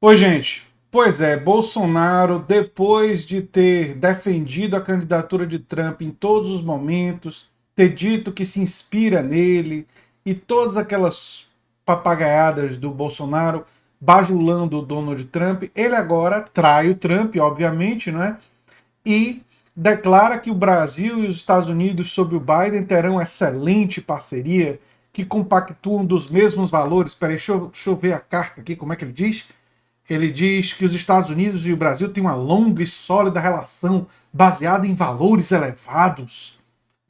Oi, gente. Pois é, Bolsonaro, depois de ter defendido a candidatura de Trump em todos os momentos, ter dito que se inspira nele e todas aquelas papagaiadas do Bolsonaro bajulando o Donald Trump, ele agora trai o Trump, obviamente, não é? E declara que o Brasil e os Estados Unidos, sob o Biden, terão excelente parceria, que compactuam dos mesmos valores. Peraí, deixa eu ver a carta aqui, como é que ele diz? Ele diz que os Estados Unidos e o Brasil têm uma longa e sólida relação baseada em valores elevados.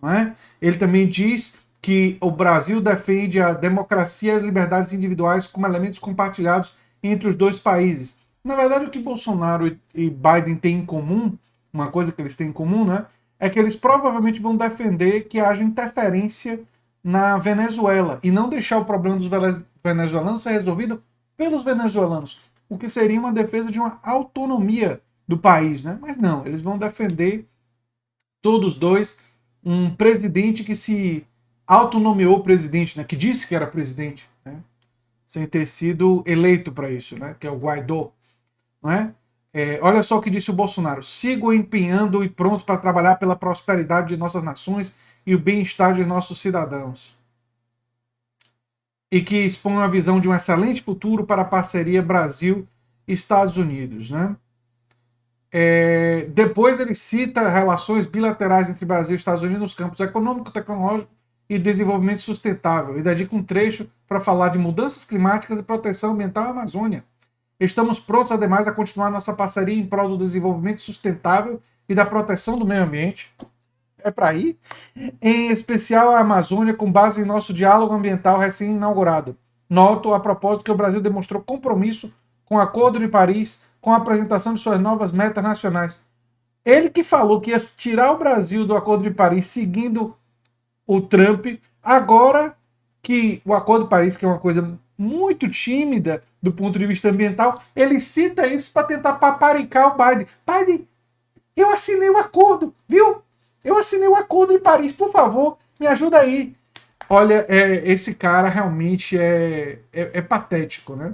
Não é? Ele também diz que o Brasil defende a democracia e as liberdades individuais como elementos compartilhados entre os dois países. Na verdade, o que Bolsonaro e Biden têm em comum, uma coisa que eles têm em comum, né, é que eles provavelmente vão defender que haja interferência na Venezuela e não deixar o problema dos venezuelanos ser resolvido pelos venezuelanos, o que seria uma defesa de uma autonomia do país, né? Mas não, eles vão defender todos dois um presidente que se autonomeou presidente, né? Que disse que era presidente, né? Sem ter sido eleito para isso, né? Que é o Guaidó, não é? Olha só o que disse o Bolsonaro: sigo empenhando e pronto para trabalhar pela prosperidade de nossas nações e o bem-estar de nossos cidadãos. E que expõe uma visão de um excelente futuro para a parceria Brasil-Estados Unidos, né? Depois ele cita relações bilaterais entre Brasil e Estados Unidos nos campos econômico, tecnológico e desenvolvimento sustentável. E dedica um trecho para falar de mudanças climáticas e proteção ambiental na Amazônia. Estamos prontos, ademais, a continuar nossa parceria em prol do desenvolvimento sustentável e da proteção do meio ambiente. É para ir? Em especial a Amazônia, com base em nosso diálogo ambiental recém-inaugurado. Noto, a propósito, que o Brasil demonstrou compromisso com o Acordo de Paris, com a apresentação de suas novas metas nacionais. Ele que falou que ia tirar o Brasil do Acordo de Paris seguindo o Trump, agora que o Acordo de Paris, que é uma coisa muito tímida do ponto de vista ambiental, ele cita isso para tentar paparicar o Biden. Biden, eu assinei o acordo, viu? Eu assinei o acordo de Paris, por favor, me ajuda aí. Olha, esse cara realmente é patético, né?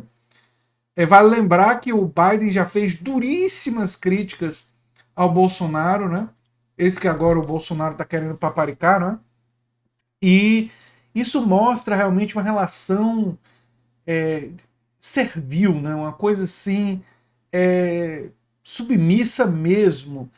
Vale lembrar que o Biden já fez duríssimas críticas ao Bolsonaro, né? Esse que agora o Bolsonaro está querendo paparicar, né? E isso mostra realmente uma relação é, servil, né? Uma coisa assim é, submissa mesmo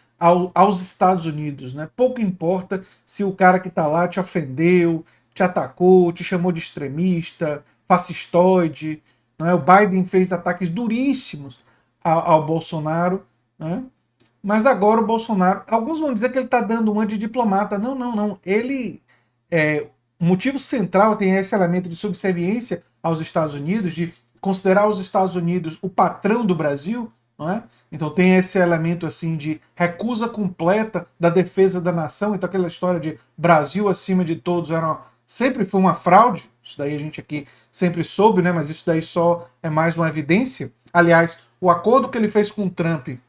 aos Estados Unidos, né? Pouco importa se o cara que está lá te ofendeu, te atacou, te chamou de extremista, fascistoide, né? O Biden fez ataques duríssimos ao Bolsonaro, né? Mas agora o Bolsonaro, alguns vão dizer que ele está dando uma de diplomata. Não, não, não. Ele, o motivo central tem esse elemento de subserviência aos Estados Unidos, de considerar os Estados Unidos o patrão do Brasil, não é? Então tem esse elemento assim de recusa completa da defesa da nação. Então aquela história de Brasil acima de todos sempre foi uma fraude. Isso daí a gente aqui sempre soube, né? Mas isso daí só é mais uma evidência. Aliás, o acordo que ele fez com o Trump e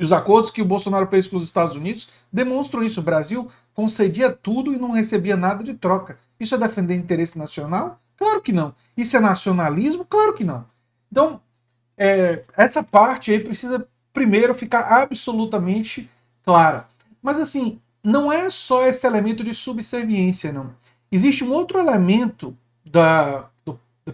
os acordos que o Bolsonaro fez com os Estados Unidos demonstram isso. O Brasil concedia tudo e não recebia nada de troca. Isso é defender interesse nacional? Claro que não. Isso é nacionalismo? Claro que não. Então, essa parte aí precisa primeiro ficar absolutamente clara. Mas assim, não é só esse elemento de subserviência, não. Existe um outro elemento da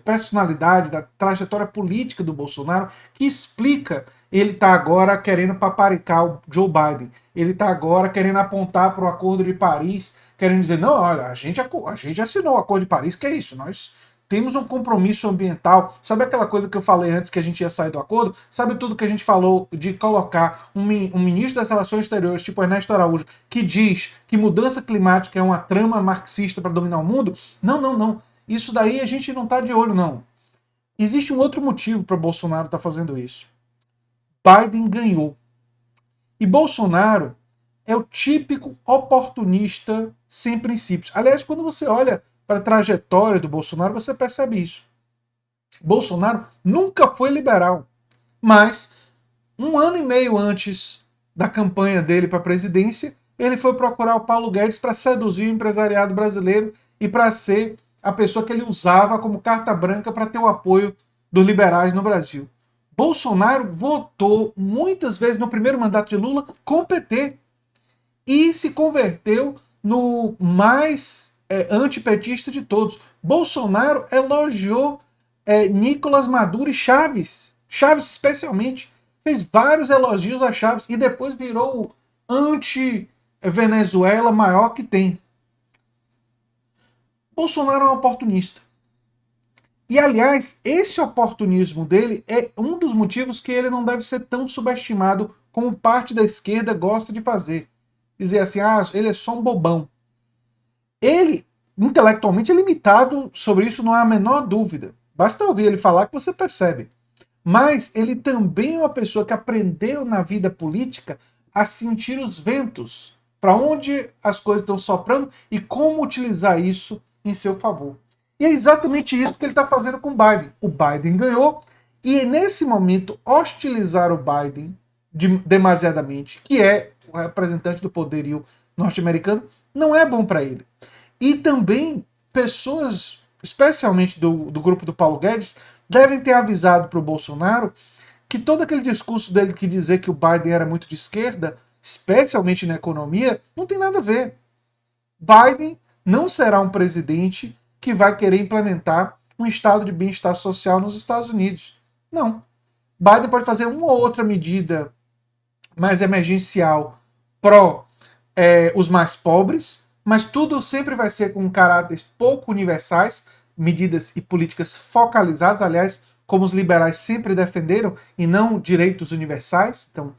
personalidade, da trajetória política do Bolsonaro que explica ele tá agora querendo paparicar o Joe Biden. Ele tá agora querendo apontar para o Acordo de Paris, querendo dizer, não, olha, a gente assinou o Acordo de Paris, que é isso, nós temos um compromisso ambiental. Sabe aquela coisa que eu falei antes que a gente ia sair do acordo? Sabe tudo que a gente falou de colocar um ministro das Relações Exteriores, tipo Ernesto Araújo, que diz que mudança climática é uma trama marxista para dominar o mundo? Não, não, não. Isso daí a gente não está de olho, não. Existe um outro motivo para Bolsonaro estar fazendo isso. Biden ganhou. E Bolsonaro é o típico oportunista sem princípios. Aliás, quando você olha para a trajetória do Bolsonaro, você percebe isso. Bolsonaro nunca foi liberal, mas um ano e meio antes da campanha dele para a presidência, ele foi procurar o Paulo Guedes para seduzir o empresariado brasileiro e para ser a pessoa que ele usava como carta branca para ter o apoio dos liberais no Brasil. Bolsonaro votou muitas vezes no primeiro mandato de Lula com o PT e se converteu no mais antipetista de todos. Bolsonaro elogiou Nicolás Maduro e Chaves. Chaves especialmente. Fez vários elogios a Chaves e depois virou o anti-Venezuela maior que tem. Bolsonaro é um oportunista. E, aliás, esse oportunismo dele é um dos motivos que ele não deve ser tão subestimado como parte da esquerda gosta de fazer. Dizer assim, ele é só um bobão. Ele, intelectualmente, é limitado sobre isso, não há a menor dúvida. Basta ouvir ele falar que você percebe. Mas ele também é uma pessoa que aprendeu na vida política a sentir os ventos, para onde as coisas estão soprando e como utilizar isso em seu favor. E é exatamente isso que ele está fazendo com o Biden. O Biden ganhou, e nesse momento, hostilizar o Biden demasiadamente, que é o representante do poderio norte-americano, não é bom para ele. E também pessoas, especialmente do grupo do Paulo Guedes, devem ter avisado para o Bolsonaro que todo aquele discurso dele que dizer que o Biden era muito de esquerda, especialmente na economia, não tem nada a ver. Biden não será um presidente que vai querer implementar um estado de bem-estar social nos Estados Unidos. Não. Biden pode fazer uma ou outra medida mais emergencial pró os mais pobres, mas tudo sempre vai ser com caráteres pouco universais, medidas e políticas focalizadas, aliás, como os liberais sempre defenderam, e não direitos universais. Então,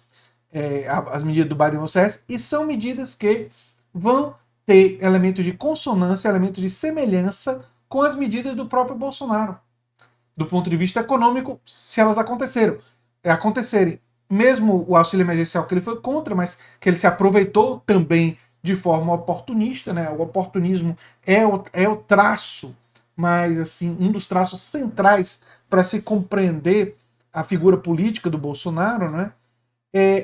as medidas do Biden vão ser essas, e são medidas que vão ter elementos de consonância, elementos de semelhança com as medidas do próprio Bolsonaro. Do ponto de vista econômico, se elas acontecerem, mesmo o auxílio emergencial que ele foi contra, mas que ele se aproveitou também de forma oportunista, né? O oportunismo é o traço, mas assim, um dos traços centrais para se compreender a figura política do Bolsonaro, né?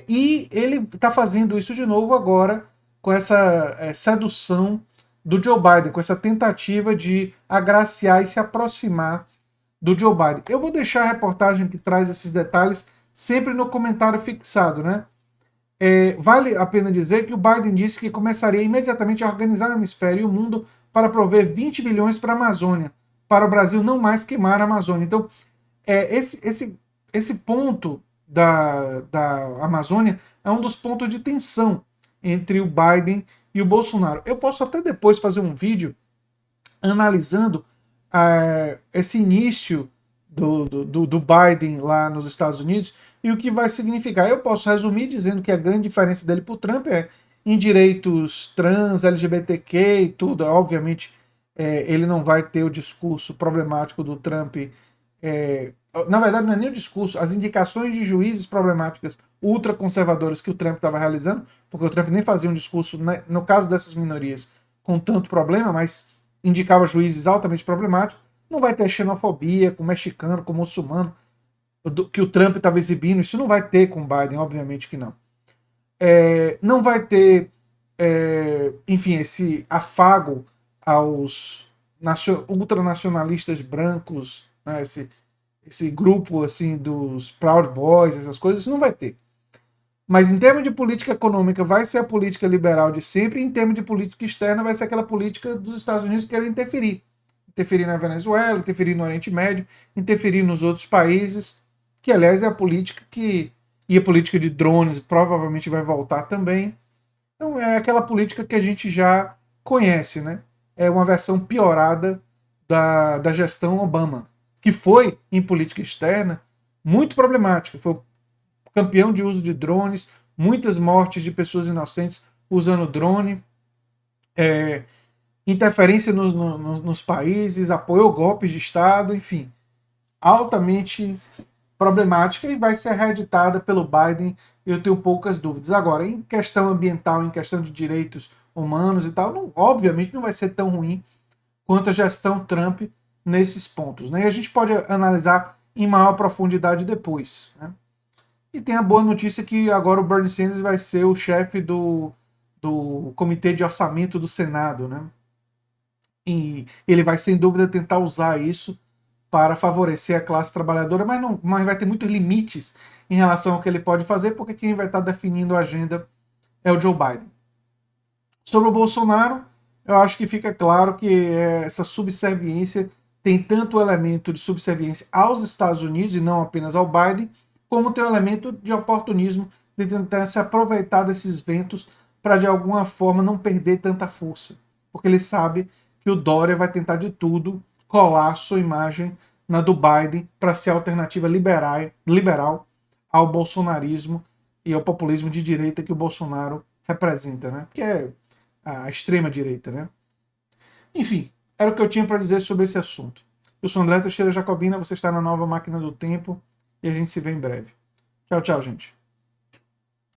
E ele está fazendo isso de novo agora com essa sedução do Joe Biden, com essa tentativa de agraciar e se aproximar do Joe Biden. Eu vou deixar a reportagem que traz esses detalhes sempre no comentário fixado, né? Vale a pena dizer que o Biden disse que começaria imediatamente a organizar o hemisfério e o mundo para prover 20 bilhões para a Amazônia, para o Brasil não mais queimar a Amazônia. Então, esse ponto da Amazônia é um dos pontos de tensão entre o Biden e o Bolsonaro. Eu posso até depois fazer um vídeo analisando esse início do Biden lá nos Estados Unidos e o que vai significar. Eu posso resumir dizendo que a grande diferença dele para o Trump é em direitos trans, LGBTQ e tudo. Obviamente, ele não vai ter o discurso problemático do Trump. Na verdade, não é nem o discurso, as indicações de juízes problemáticas ultraconservadoras que o Trump estava realizando, porque o Trump nem fazia um discurso, né, no caso dessas minorias, com tanto problema, mas indicava juízes altamente problemáticos. Não vai ter xenofobia com mexicano, com muçulmano, que o Trump estava exibindo. Isso não vai ter com o Biden, obviamente que não. Não vai ter, enfim, esse afago aos ultranacionalistas brancos, né, esse grupo assim dos Proud Boys, essas coisas, isso não vai ter. Mas em termos de política econômica vai ser a política liberal de sempre, e em termos de política externa vai ser aquela política dos Estados Unidos que querem interferir. Interferir na Venezuela, interferir no Oriente Médio, interferir nos outros países, que aliás é a política e a política de drones provavelmente vai voltar também. Então é aquela política que a gente já conhece, né? É uma versão piorada da gestão Obama, que foi, em política externa, muito problemática. Foi campeão de uso de drones, muitas mortes de pessoas inocentes usando drone, interferência nos países, apoiou golpes de Estado, enfim, altamente problemática e vai ser reeditada pelo Biden, eu tenho poucas dúvidas. Agora, em questão ambiental, em questão de direitos humanos e tal, obviamente não vai ser tão ruim quanto a gestão Trump nesses pontos. Né? E a gente pode analisar em maior profundidade depois. Né? E tem a boa notícia que agora o Bernie Sanders vai ser o chefe do Comitê de Orçamento do Senado. Né? E ele vai, sem dúvida, tentar usar isso para favorecer a classe trabalhadora, mas vai ter muitos limites em relação ao que ele pode fazer, porque quem vai estar definindo a agenda é o Joe Biden. Sobre o Bolsonaro, eu acho que fica claro que essa subserviência tem tanto o elemento de subserviência aos Estados Unidos e não apenas ao Biden, como tem o elemento de oportunismo de tentar se aproveitar desses ventos para de alguma forma não perder tanta força, porque ele sabe que o Dória vai tentar de tudo colar sua imagem na do Biden para ser a alternativa liberal ao bolsonarismo e ao populismo de direita que o Bolsonaro representa, né? Que é a extrema direita, né? Enfim, era o que eu tinha para dizer sobre esse assunto. Eu sou André Teixeira Jacobina, você está na Nova Máquina do Tempo e a gente se vê em breve. Tchau, tchau, gente.